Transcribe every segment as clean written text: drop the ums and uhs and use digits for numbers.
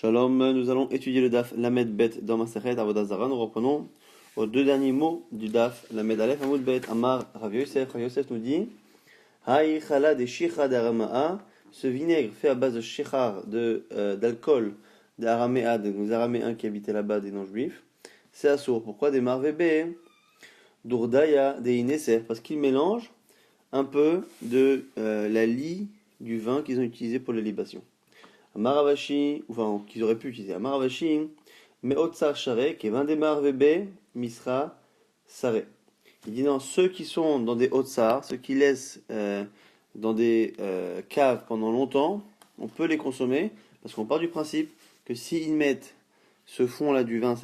Shalom, nous allons étudier le daf Lamed Bet dans Masechet Avodah Zarah. Nous reprenons aux deux derniers mots du daf Lamed Aleph Amud Bet. Amar Rav Yosef. Rav Yosef nous dit Haï Chalad et Shicha d'Aramaa. Ce vinaigre fait à base de shichar, d'alcool d'Araméa, des Araméens qui habitaient là-bas, des non-juifs. C'est assourd. Pourquoi des marvébé Dourdaya des Ineser. Parce qu'ils mélangent un peu de la lie du vin qu'ils ont utilisé pour les libations. Amaravashi, enfin qu'ils auraient pu utiliser. Amaravashi, Meotsar Share, qui est Vendemar Vebe, Misra Sare. Il dit non, ceux qui sont dans des Otsar, ceux qui laissent dans des caves pendant longtemps, on peut les consommer, parce qu'on part du principe que s'ils mettent ce fond-là du vin,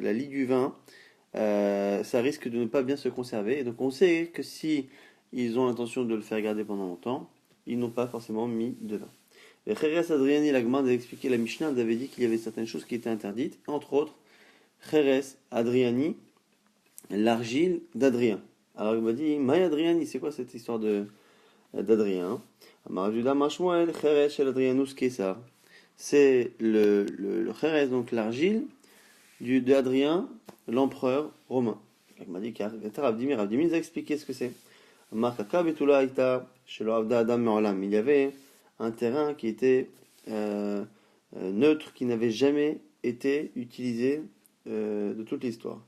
la lie du vin, ça risque de ne pas bien se conserver. Et donc on sait que si ils ont l'intention de le faire garder pendant longtemps, ils n'ont pas forcément mis de vin. Et Cheres Adriani, la Gemara a expliqué, la Mishnah avait dit qu'il y avait certaines choses qui étaient interdites, entre autres, Cheres Adriani, l'argile d'Adrien. Alors il m'a dit, Maï Adriani, c'est quoi cette histoire d'Adrien? Amarajuda Mashmoel, Cheres Shel Adrianus Kesar. C'est le Cheres, donc l'argile d'Adrien, l'empereur romain. Il m'a dit, Ravdimi nous a expliqué ce que c'est. Amarkaka Betula Aita, Shelo Avda Adam Me'olam. Il y avait un terrain qui était neutre, qui n'avait jamais été utilisé de toute l'histoire.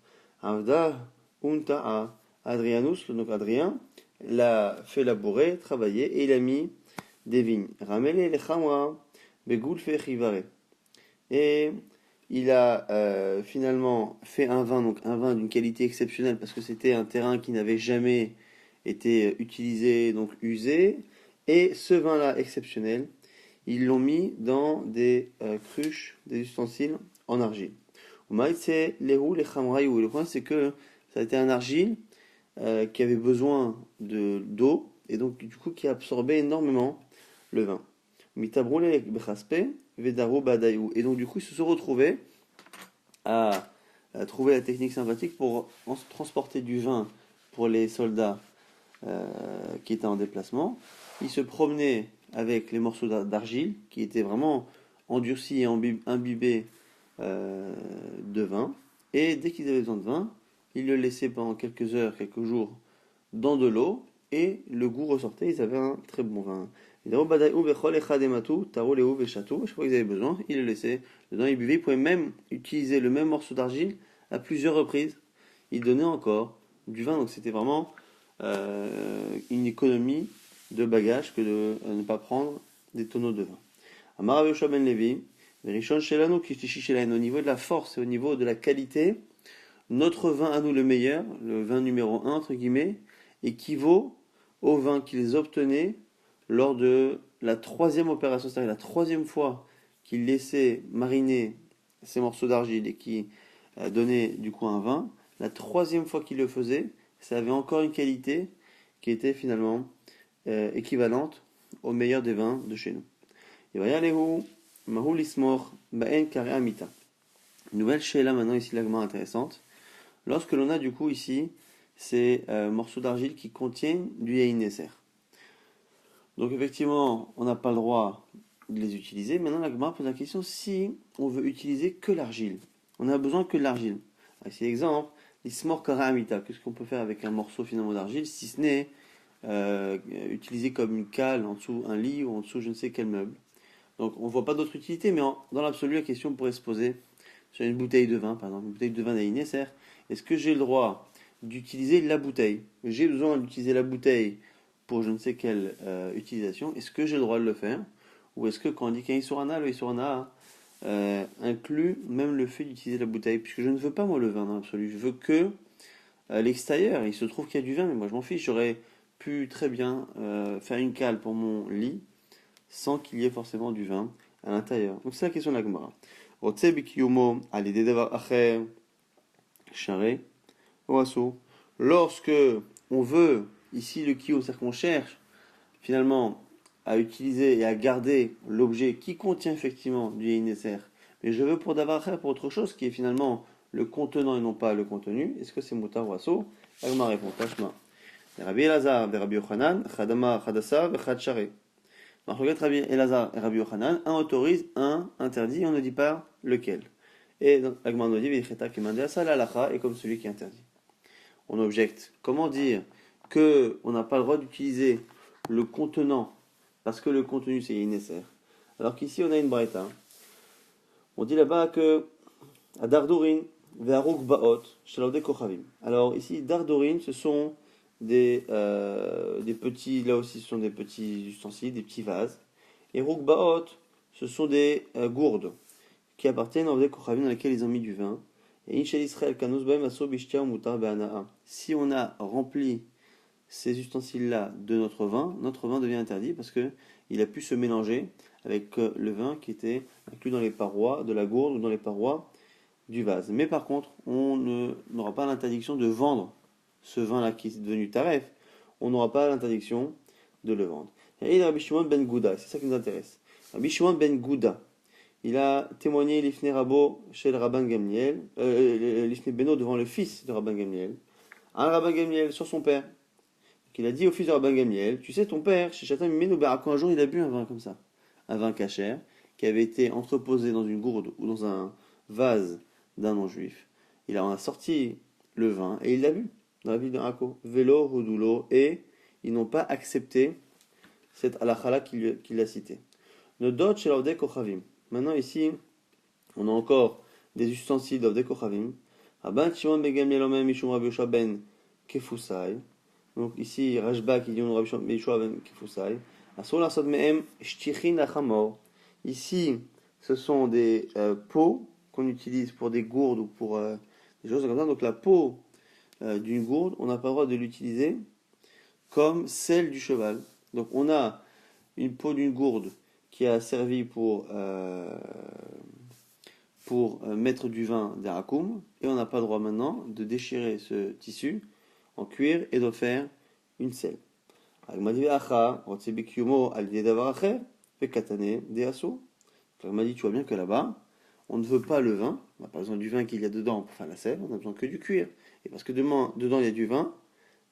Avda Unta Adrianus, donc Adrien, l'a fait labourer, travailler, et il a mis des vignes. Ramele le Chamra, Begulfe Chivare. Et il a finalement fait un vin, donc un vin d'une qualité exceptionnelle, parce que c'était un terrain qui n'avait jamais été utilisé, donc usé. Et ce vin-là exceptionnel, ils l'ont mis dans des cruches, des ustensiles en argile. Le point, c'est que ça a été un argile qui avait besoin d'eau, et donc du coup qui absorbait énormément le vin. Et donc du coup, ils se sont retrouvés à trouver la technique sympathique pour transporter du vin pour les soldats qui étaient en déplacement. Ils se promenaient avec les morceaux d'argile qui étaient vraiment endurcis et imbibés de vin. Et dès qu'ils avaient besoin de vin, ils le laissaient pendant quelques heures, quelques jours dans de l'eau et le goût ressortait. Ils avaient un très bon vin. Chaque fois qu'ils avaient besoin, ils le laissaient dedans, ils buvaient. Ils pouvaient même utiliser le même morceau d'argile à plusieurs reprises. Ils donnaient encore du vin. Donc c'était vraiment une économie de bagages que de ne pas prendre des tonneaux de vin. Amar Yoshua ben Levi, Rishon Shelanu Kishtishi Shelainu, au niveau de la force et au niveau de la qualité, notre vin à nous le meilleur, le vin numéro 1 entre guillemets, équivaut au vin qu'ils obtenaient lors de la troisième opération, c'est-à-dire la troisième fois qu'ils laissaient mariner ces morceaux d'argile et qui donnaient du coup un vin, la troisième fois qu'ils le faisaient, ça avait encore une qualité qui était finalement équivalente au meilleur des vins de chez nous. Nouvelle sheila maintenant ici, la Gemara intéressante. Lorsque l'on a du coup ici ces morceaux d'argile qui contiennent du yain neser. Donc effectivement, on n'a pas le droit de les utiliser. Maintenant la Gemara pose la question si on veut utiliser que l'argile. On n'a besoin que de l'argile. Ici l'exemple, l'ismor karaamita. Qu'est-ce qu'on peut faire avec un morceau finalement d'argile si ce n'est utilisé comme une cale en dessous un lit ou en dessous je ne sais quel meuble. Donc on ne voit pas d'autre utilité, mais dans l'absolu la question pourrait se poser sur une bouteille de vin, par exemple, une bouteille de vin d'Aïn Neser. Est-ce que j'ai le droit d'utiliser la bouteille? J'ai besoin d'utiliser la bouteille pour je ne sais quelle utilisation. Est-ce que j'ai le droit de le faire? Ou est-ce que quand on dit qu'un Isurana, le Isurana inclut même le fait d'utiliser la bouteille? Puisque je ne veux pas moi le vin dans l'absolu, je veux que l'extérieur. Il se trouve qu'il y a du vin, mais moi je m'en fiche. J'aurais pu très bien faire une cale pour mon lit sans qu'il y ait forcément du vin à l'intérieur. Donc c'est la question de la Gemara. Lorsque on veut, ici le kiyum, c'est-à-dire qu'on cherche finalement à utiliser et à garder l'objet qui contient effectivement du yain neser, mais je veux pour davar pour autre chose qui est finalement le contenant et non pas le contenu, est-ce que c'est mutar ou asso? La Gemara répond, Tashma. Rabbi Elazar, Rabbi Yochanan, Chadama, Chadasa, Chad Share. Alors, regarde Rabbi Elazar et Rabbi Yochanan, un autorise, un interdit, et on ne dit pas lequel. Et donc, la Gemara nous dit, Veicheta Kemandé Asa la halacha est comme celui qui interdit. On objecte. Comment dire qu'on n'a pas le droit d'utiliser le contenant parce que le contenu c'est nécessaire. Alors qu'ici on a une braïta. On dit là-bas que à Dardorin, Ve'aruk Baot, Shalodé Kochavim. Alors ici, Dardorin, ce sont des petits, là aussi ce sont des petits ustensiles, des petits vases. Et Ruk Baot, ce sont des gourdes qui appartiennent aux Kochavim dans lesquels ils ont mis du vin. Et Inchel Israël, Kanus Baem Aso Bishtia Mutar Be'anaa. Si on a rempli ces ustensiles-là de notre vin devient interdit parce que il a pu se mélanger avec le vin qui était inclus dans les parois de la gourde ou dans les parois du vase. Mais par contre, on n'aura pas l'interdiction de vendre ce vin-là qui est devenu taref. On n'aura pas l'interdiction de le vendre. Et il y a Rabbi Shimon ben Gouda, c'est ça qui nous intéresse. Rabbi Shimon ben Gouda, il a témoigné l'ifne Rabo chez le Rabban Gamliel, l'ifne Beno devant le fils de Rabban Gamliel, un Rabban Gamliel sur son père. Il a dit au fils de Rabban Gamliel, tu sais ton père, chez Chatam Menoubarakou, un jour il a bu un vin comme ça, un vin cachère, qui avait été entreposé dans une gourde ou dans un vase d'un non-juif. Il en a sorti le vin et il l'a bu dans la ville de Rako. Vélo, Rodoulo, et ils n'ont pas accepté cette halakha qu'il a citée. Nodot chez l'Avdei Kochavim. Maintenant ici, on a encore des ustensiles d'Avdei Kochavim. Rabban Shimon ben Gamliel Omer Mishum Rabbi Yoshua ben Kefusai. Donc ici, Rashba qui dit on Rabbi Shimon ben Yoshua ben Kefusai. Asur lasot mehem shtichin lachamor. Ici, ce sont des pots qu'on utilise pour des gourdes ou pour des choses comme ça. Donc la peau d'une gourde, on n'a pas le droit de l'utiliser comme celle du cheval. Donc on a une peau d'une gourde qui a servi pour mettre du vin d'Arakoum, et on n'a pas le droit maintenant de déchirer ce tissu en cuir et de faire une selle. Il m'a dit, tu vois bien que là-bas, on ne veut pas le vin, on n'a pas besoin du vin qu'il y a dedans pour faire la sève, on a besoin que du cuir. Et parce que dedans il y a du vin,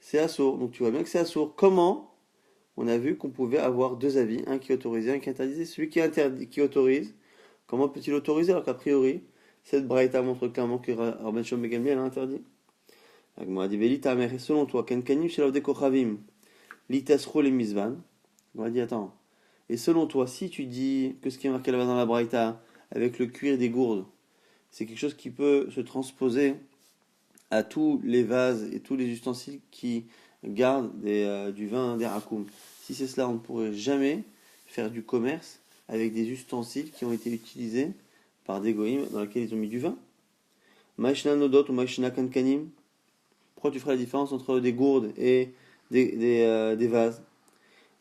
c'est assourd. Donc tu vois bien que c'est assourd. Comment on a vu qu'on pouvait avoir deux avis, un qui autorisait, un qui interdisait. Celui qui autorise, comment peut-il autoriser alors qu'a priori, cette braïta montre clairement que Rabban Shimon ben Gamliel a interdit. Selon toi, Kankanim chez l'Avdei Kochavim, Litasro les Mizvan. On va dire, attends. Et selon toi, si tu dis que ce qui est marqué là-bas dans la braïta, avec le cuir des gourdes, c'est quelque chose qui peut se transposer à tous les vases et tous les ustensiles qui gardent du vin d'Erakoum. Si c'est cela, on ne pourrait jamais faire du commerce avec des ustensiles qui ont été utilisés par des goïms dans lesquels ils ont mis du vin. Maïshna Nodot ou Maïshna Kankanim. Pourquoi tu ferais la différence entre des gourdes et des vases?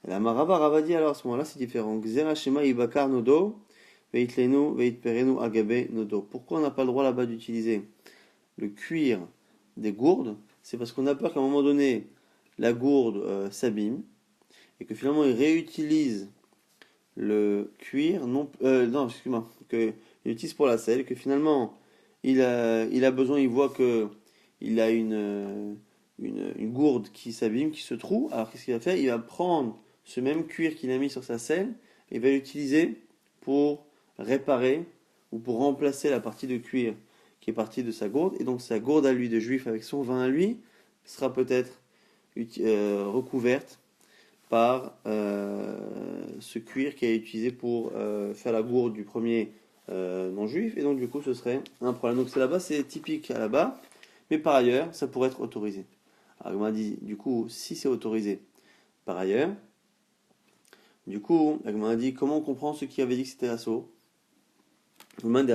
La Marava Rava dit alors à ce moment-là c'est différent. Xerashema Ibakar Nodo, Veitlenu, Veitperenu Agabe Nodo. Pourquoi on n'a pas le droit là-bas d'utiliser le cuir des gourdes? C'est parce qu'on a peur qu'à un moment donné, la gourde s'abîme et que finalement il réutilise le cuir, qu'il utilise pour la selle, que finalement il a besoin, il voit que il a une gourde qui s'abîme, qui se troue. Alors qu'est-ce qu'il va faire? Il va prendre ce même cuir qu'il a mis sur sa selle et va l'utiliser pour réparer ou pour remplacer la partie de cuir qui est partie de sa gourde. Et donc sa gourde à lui de juif avec son vin à lui sera peut-être recouverte par ce cuir qui a été utilisé pour faire la gourde du premier non-juif. Et donc du coup ce serait un problème. Donc c'est là-bas, c'est typique à là-bas. Mais par ailleurs, ça pourrait être autorisé. Alors, on m'a dit, du coup, si c'est autorisé par ailleurs, du coup, on m'a dit, comment on comprend ceux qui avaient dit que c'était assourd? Celui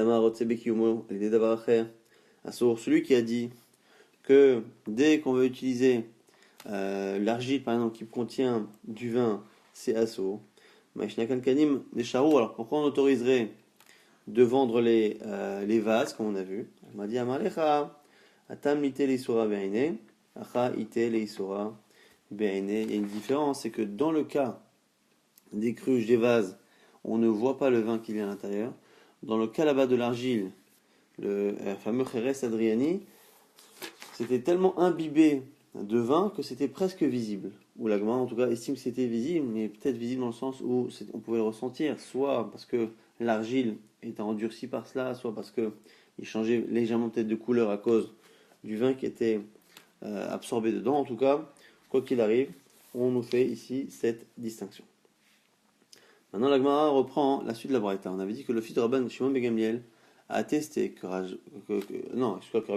qui a dit que dès qu'on veut utiliser l'argile, par exemple, qui contient du vin, c'est assourd. Alors, pourquoi on autoriserait de vendre les vases, comme on a vu? On m'a dit, Atam ite leisura be'ene, acha ite leisura be'ene. Il y a une différence, c'est que dans le cas des cruches, des vases, on ne voit pas le vin qu'il y a à l'intérieur. Dans le cas là-bas de l'argile, le fameux Cheres Adriani, c'était tellement imbibé de vin que c'était presque visible. Ou la Gemara en tout cas estime que c'était visible, mais peut-être visible dans le sens où on pouvait le ressentir, soit parce que l'argile était endurcie par cela, soit parce que il changeait légèrement peut-être de couleur à cause du vin qui était absorbé dedans. En tout cas, quoi qu'il arrive, on nous fait ici cette distinction. Maintenant, la Gemara reprend la suite de la Braïta. On avait dit que le fils de Rabban Shimon ben Gamliel a attesté que Rabbi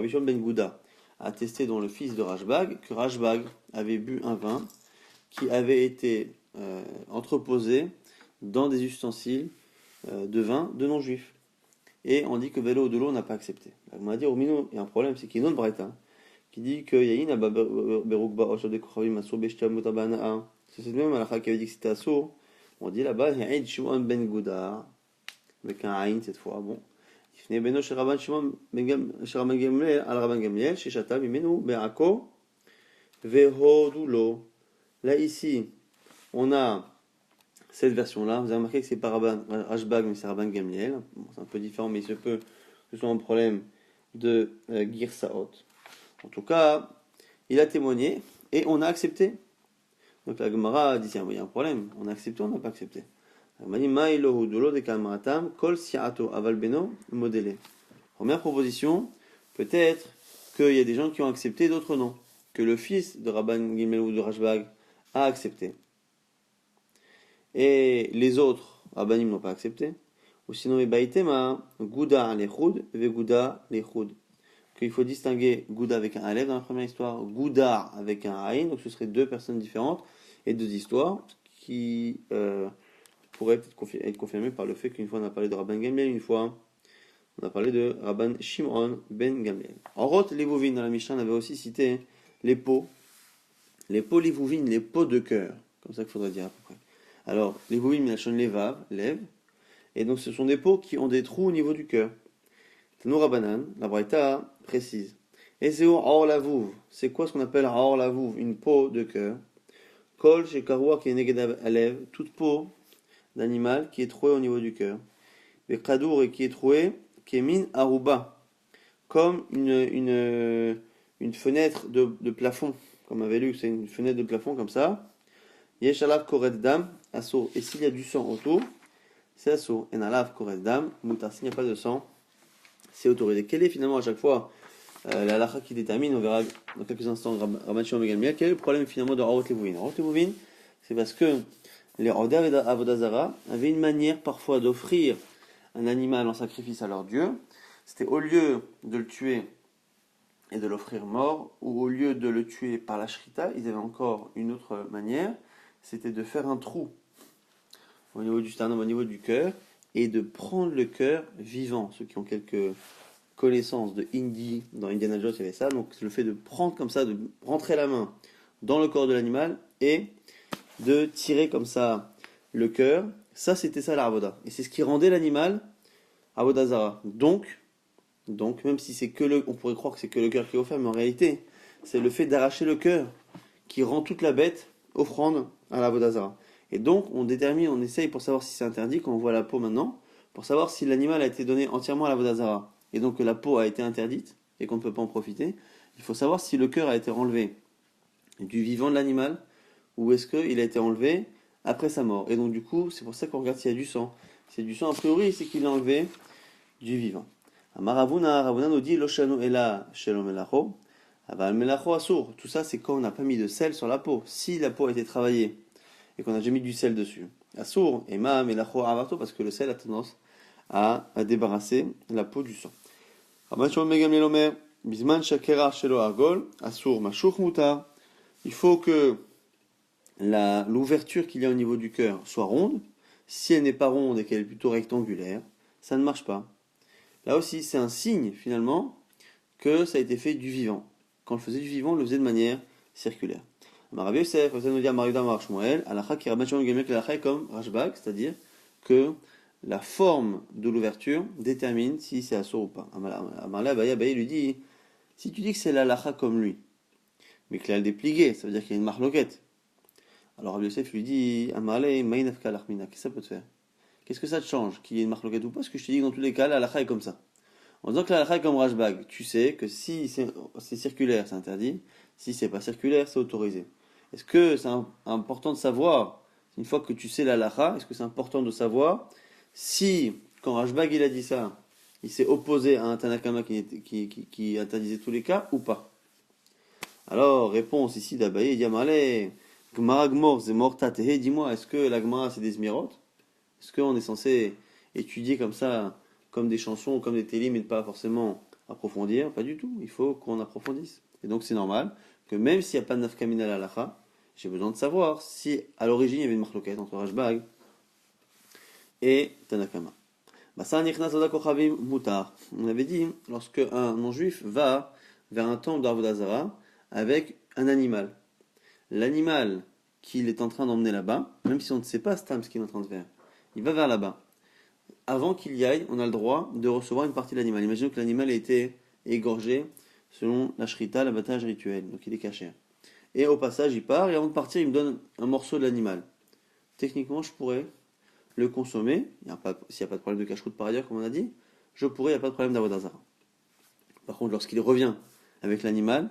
Shimon ben Gouda a attesté, dont le fils de Rashbag, que Rashbag avait bu un vin qui avait été entreposé dans des ustensiles de vin de non-juifs. Et on dit que Vélo de l'eau n'a pas accepté. La Gemara dit, il y a un problème, c'est qu'il y a une autre Braïta qui dit que Yahin a Berukba Oshad de Kochavim Asur Beshtia Mutabana. C'est cette même halakha qui avait dit que c'était Asur. On dit là-bas, Yahin Shimon ben Gouda, avec un Aïn cette fois, bon. לפני בנו של רבן שמעון של רבן גמליאל על רבן גמליאל ששתה ממנו בעכו והודו לו. Là ici, on a cette version-là. Vous avez remarqué que c'est pas Rabban Rashbag, mais c'est Rabban Gamliel. Bon, c'est un peu différent, mais il se peut que ce soit un problème de Girsaot. En tout cas, il a témoigné et on a accepté. Donc la Gemara dit, tiens, il y a un problème. On a accepté ou on n'a pas accepté? Première proposition, peut-être qu'il y a des gens qui ont accepté, d'autres non. Que le fils de Rabban Gimel ou de Rashbag a accepté. Et les autres, Rabbanim n'ont pas accepté. Ou sinon, Gouda l'echud, ve Gouda l'echud. Qu'il faut distinguer Gouda avec un Aleph dans la première histoire, Gouda avec un Aïn, donc ce seraient deux personnes différentes et deux histoires qui pourrait être confirmé par le fait qu'une fois on a parlé de Rabban Gamliel, une fois on a parlé de Rabban Shimon ben Gamliel. En route, les Vouvines, dans la Mishnah, on avait aussi cité les pots. Les pots, les Vouvines, les pots de cœur. Comme ça qu'il faudrait dire à peu près. Alors, les Vouvines, Milachon Levav, lève. Et donc ce sont des pots qui ont des trous au niveau du cœur. Tano Rabbanan, la Braïta précise. Et c'est or la vouve. C'est quoi ce qu'on appelle or la vouve? Une peau de cœur. Kol chez Karoua qui est négadav lève. Toute peau d'animal qui est troué au niveau du cœur. Le kadour et qui est troué, qui est min aruba, comme une fenêtre de plafond, comme on avait lu, c'est une fenêtre de plafond comme ça. Yeshalav koret dam, asso. Et s'il y a du sang autour, c'est asso. En alav koret dam, mutar. S'il n'y a pas de sang, c'est autorisé. Quelle est finalement à chaque fois la halakha qui détermine, on verra dans quelques instants, Rabban Shimon ben Gamliel, quel est le problème finalement de Harot Levouin? Harot Levouin, c'est parce que les Orders Avodah Zara avaient une manière parfois d'offrir un animal en sacrifice à leur Dieu. C'était au lieu de le tuer et de l'offrir mort, ou au lieu de le tuer par la shrita, ils avaient encore une autre manière, c'était de faire un trou au niveau du sternum, au niveau du cœur, et de prendre le cœur vivant. Ceux qui ont quelques connaissances de Indy, dans Indiana Jones, il y avait ça, donc le fait de prendre comme ça, de rentrer la main dans le corps de l'animal, et de tirer comme ça le cœur, ça c'était ça la avoda. Et c'est ce qui rendait l'animal avodah zara. Donc, même si c'est que on pourrait croire que c'est que le cœur qui est offert, mais en réalité, c'est le fait d'arracher le cœur qui rend toute la bête offrande à la avodah zara. Et donc, on essaye pour savoir si c'est interdit, quand on voit la peau maintenant, pour savoir si l'animal a été donné entièrement à la avodah zara, et donc que la peau a été interdite, et qu'on ne peut pas en profiter, il faut savoir si le cœur a été enlevé du vivant de l'animal, ou est-ce qu'il a été enlevé après sa mort. Et donc du coup, c'est pour ça qu'on regarde s'il y a du sang. S'il y a du sang, a priori, c'est qu'il l'a enlevé du vivant. Ravuna nous dit Loshanu ela shelo melacho, aval melacho asur. Tout ça, c'est quand on n'a pas mis de sel sur la peau. Si la peau a été travaillée et qu'on n'a jamais mis du sel dessus, asur, ema melacho avato, parce que le sel a tendance à débarrasser la peau du sang. Rabban Shimon ben Gamliel omer, bisman shakera shelo argol, asur mashuch mutar. Il faut que l'ouverture qu'il y a au niveau du cœur soit ronde. Si elle n'est pas ronde et qu'elle est plutôt rectangulaire, ça ne marche pas. Là aussi, c'est un signe finalement que ça a été fait du vivant. Quand on le faisait du vivant, on le faisait de manière circulaire. Rabbi Yosef, ça nous dit Mariuda Mar Shmuel, halakha qui Rabban Shimon ben Gamliel halakha est comme Rashbag, c'est-à-dire que la forme de l'ouverture détermine si c'est assour ou pas. Amarla Abaye lui dit, si tu dis que c'est l'halakha comme lui, mais que là elle est dépliée, ça veut dire qu'il y a une marloquette. Alors Rabbi Yosef lui dit, Amarle Mainafka Lachmina, qu'est-ce que ça peut te faire? Qu'est-ce que ça te change qu'il y ait une marloquette ou pas? Parce que je te dis que dans tous les cas, l'halakha est comme ça. En disant que l'halakha est comme Rashbag, tu sais que si c'est circulaire, c'est interdit. Si c'est pas circulaire, c'est autorisé. Est-ce que c'est important de savoir, une fois que tu sais la halakha, est-ce que c'est important de savoir si, quand Rashbag il a dit ça, il s'est opposé à un Tanakama qui interdisait tous les cas ou pas? Alors, réponse ici d'Abaye, il dit Amalé, Gemara Gmor, Zemor Tatehe, dis-moi, est-ce que la Gemara c'est des Zmirot? Est-ce qu'on est censé étudier comme ça, comme des chansons ou comme des télim et ne pas forcément approfondir? Pas du tout, il faut qu'on approfondisse. Et donc c'est normal que même s'il n'y a pas de nafkamina à l'alacha, j'ai besoin de savoir si à l'origine il y avait une marloquette entre Rashbag et Tanakama. On avait dit, lorsque un non-juif va vers un temple d'Avodah Zara avec un animal, l'animal qu'il est en train d'emmener là-bas, même si on ne sait pas ce qu'il est en train de faire, il va vers là-bas. Avant qu'il y aille, on a le droit de recevoir une partie de l'animal. Imaginons que l'animal a été égorgé selon la shrita, l'abattage rituel, donc il est caché. Et au passage, il part, et avant de partir, il me donne un morceau de l'animal. Techniquement, je pourrais le consommer, s'il n'y a pas de problème de cache-route par ailleurs, comme on a dit, je pourrais, il n'y a pas de problème d'avodah zara. Par contre, lorsqu'il revient avec l'animal,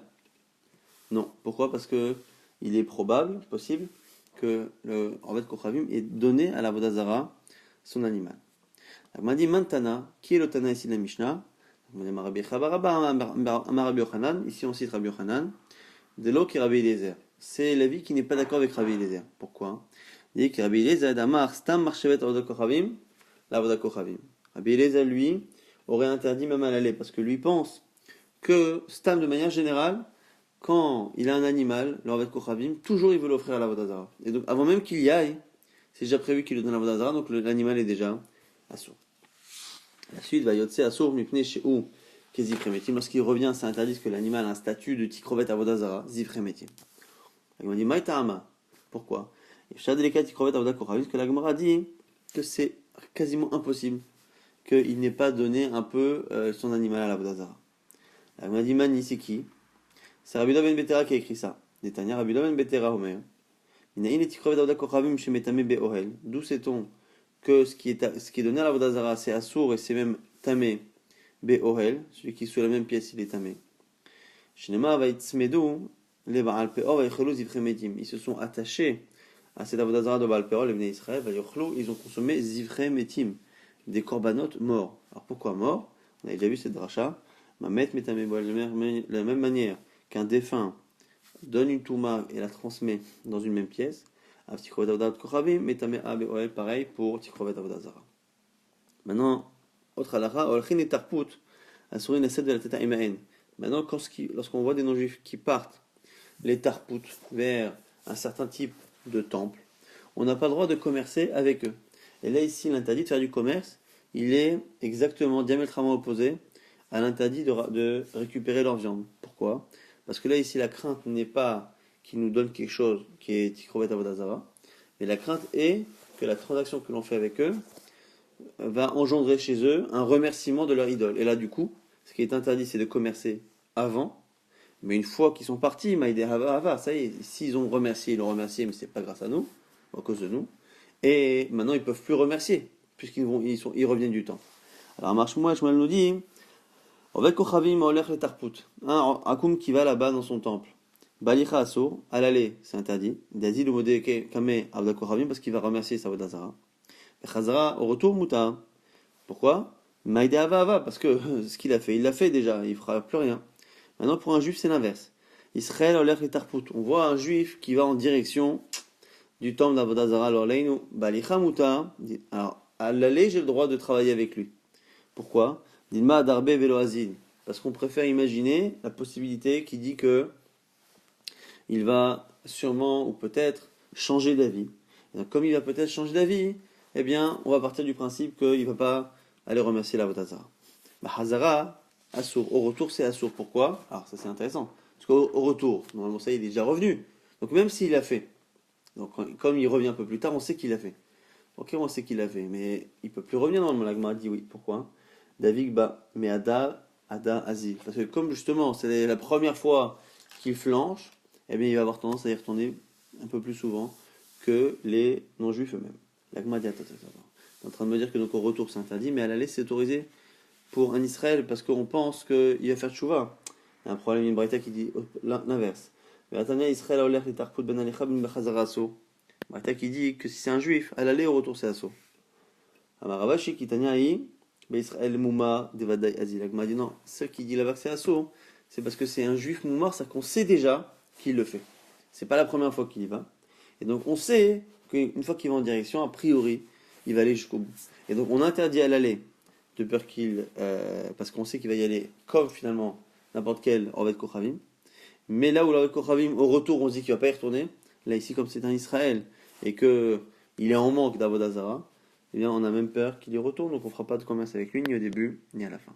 non. Pourquoi? Parce que il est probable, possible, que le Orvet Kochavim ait donné à l'avodah zara son animal. On m'a dit Mantana, qui est le Tana ici de la Mishnah? Ici on cite Rabbi Yochanan, de l'eau qui est Rabbi Eliezer. C'est l'avis qui n'est pas d'accord avec Rabbi Eliezer. Pourquoi? Il dit que Rabbi Eliezer d'Amar Stam Marchevet Avodah Kochavim, l'Avodah Kochavim. Rabbi Eliezer, lui, aurait interdit même à l'aller, parce que lui pense que Stam, de manière générale, quand il a un animal, l'Avodah Kochavim, toujours il veut l'offrir à l'Avodah Zara. Et donc avant même qu'il y aille, c'est déjà prévu qu'il le donne à l'Avodah Zara, donc l'animal est déjà assourd. La suite va yotse assour mipne chez ou kezifremetim. Lorsqu'il revient, c'est interdit que l'animal a un statut de tikrovet avodah zara, zifremetim. La Gemara dit maïta'ama. Pourquoi? Et shadelekat tikrovet avodah kochavim, que la Gemara dit que c'est quasiment impossible qu'il n'ait pas donné un peu son animal à l'avodah zara. La Gemara dit mani, c'est qui? C'est Rabbi Ben Betera qui a écrit ça. Netanya Rabbi Ben Betera Omer. Inaïn et tikrovet avodah kochavim chez metame be'ohel. D'où sait-on que ce qui est donné à l'avodah zara, c'est assour et c'est même tamé be'ohel, celui qui est sous la même pièce, il est tamé. Shinema va itzmedu le ba'al peor va yechelu zivremetim. Ils se sont attachés à cet avodah zara de ba'al peor, les bnei Israël, va yechelu, ils ont consommé zivremetim, des korbanot morts. Alors pourquoi morts? On a déjà vu cette dracha. Mamet metamé boel, de la même manière qu'un défunt donne une touma et la transmet dans une même pièce. Pareil pour Tikrovet Avodah Zara. Maintenant, autre halakha, Olchin et Tarput, Asurin Ased de la Teta Imaen. Maintenant, lorsqu'on voit des non-juifs qui partent, les Tarput, vers un certain type de temple, on n'a pas le droit de commercer avec eux. Et là, ici, l'interdit de faire du commerce, il est exactement diamétralement opposé à l'interdit de récupérer leur viande. Pourquoi? Parce que là, ici, la crainte n'est pas qui nous donne quelque chose qui est Tikrovet Avodah Zara, mais la crainte est que la transaction que l'on fait avec eux va engendrer chez eux un remerciement de leur idole. Et là, du coup, ce qui est interdit, c'est de commercer avant, mais une fois qu'ils sont partis, Maïdé Hava Hava, ça y est, s'ils ont remercié, ils l'ont remercié, mais c'est pas grâce à nous, à cause de nous, et maintenant ils peuvent plus remercier, puisqu'ils reviennent du temps. Alors, Marche-moi, Shmuel nous dit, avec Kochavim, Olech le Tarput, un Akoum qui va là-bas dans son temple. Balicha Asso, à l'aller, c'est interdit. D'Azil ou Modeke Kame Avda Kochavim, parce qu'il va remercier sa Avodah Zara. Et Chazara, au retour, Mouta. Pourquoi? Maïde Ava Ava, parce que ce qu'il a fait, il l'a fait déjà, il ne fera plus rien. Maintenant, pour un juif, c'est l'inverse. Israël Olech et Tarput. On voit un juif qui va en direction du temple d'Avodah Zara, l'Orleinu. Balicha Mouta. Alors, à l'aller, j'ai le droit de travailler avec lui. Pourquoi? Dilma Darbe Velo Azil. Parce qu'on préfère imaginer la possibilité qui dit que il va sûrement ou peut-être changer d'avis. Et donc, comme il va peut-être changer d'avis, eh bien, on va partir du principe qu'il ne va pas aller remercier l'Avodah Zara. Hazara, Assour. Au retour, c'est Assour. Pourquoi? Alors, ça c'est intéressant. Parce qu'au retour, normalement, ça, il est déjà revenu. Donc, même s'il l'a fait, donc, comme il revient un peu plus tard, on sait qu'il l'a fait. Ok, on sait qu'il l'a fait, mais il ne peut plus revenir normalement. La Gemara dit oui. Pourquoi? David, mais Ada, Azil. Parce que comme justement, c'est la première fois qu'il flanche, eh bien, il va avoir tendance à y retourner un peu plus souvent que les non-juifs eux-mêmes. L'Agma dit, attends. On est en train de me dire que donc au retour c'est interdit, mais à l'aller c'est autorisé pour un Israël parce qu'on pense qu'il va faire tchouva. Il y a un problème, une braïta qui dit l'inverse. Ve'atania Israël olech litarput ben alecha ben bechazara aso. Marta qui dit que si c'est un juif, à l'aller au retour c'est asso. Amar Ravashi qui tania hi, Israël mouma devadai azil. Agma dit non, celle qui dit là-bas que c'est asso, c'est parce que c'est un juif moumar, c'est qu'on sait déjà qu'il le fait. C'est pas la première fois qu'il y va. Et donc on sait qu'une fois qu'il va en direction, a priori, il va aller jusqu'au bout. Et donc on interdit à l'aller de peur parce qu'on sait qu'il va y aller comme finalement n'importe quel Orvet Kochavim. Mais là où l'Orvet Kochavim, au retour, on se dit qu'il va pas y retourner, là ici comme c'est un Israël, et qu'il est en manque d'Avodah Zara, eh bien on a même peur qu'il y retourne, donc on ne fera pas de commerce avec lui, ni au début, ni à la fin.